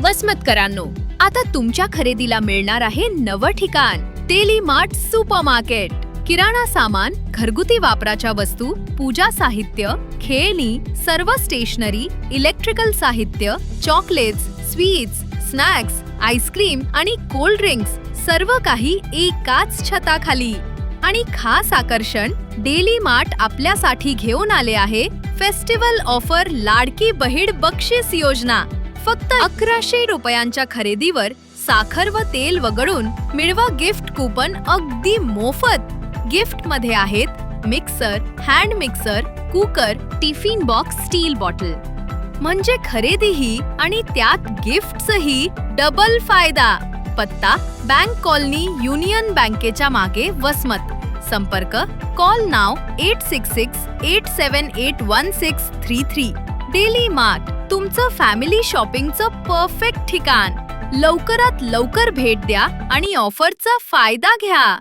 वसमतकरांनो, आता तुमच्या खरेदीला मिळणार आहे नवं ठिकाण, डेली मार्ट सुपरमार्केट. किराणा सामान, घरगुती वापराच्या वस्तू, पूजा साहित्य, खेळणी, सर्व स्टेशनरी, इलेक्ट्रिकल साहित्य, चॉकलेट्स, स्वीट्स, स्नॅक्स, आईस्क्रीम आणि कोल्ड ड्रिंक्स सर्व काही एकाच छताखाली. आणि खास आकर्षण, डेली मार्ट आपल्यासाठी घेऊन आले आहे फेस्टिवल ऑफर लाडकी बहीण बक्षीस योजना. फक्त 1100 रुपयांच्या खरेदीवर साखर व तेल वगळून मिळवा गिफ्ट कूपन अगदी मोफत. गिफ्ट मध्ये आहेत mixer, hand mixer, cooker, tiffin box, steel bottle. म्हणजे खरेदीही आणि त्यात गिफ्ट्सही डबल फायदा. पत्ता बँक कॉलनी, युनियन बँकेच्या मागे, वसमत. संपर्क कॉल नाव 8668781633. डेली मार्ट, तुमचं फॅमिली शॉपिंगचं परफेक्ट ठिकाण. लवकरात लवकर भेट द्या आणि ऑफरचा फायदा घ्या.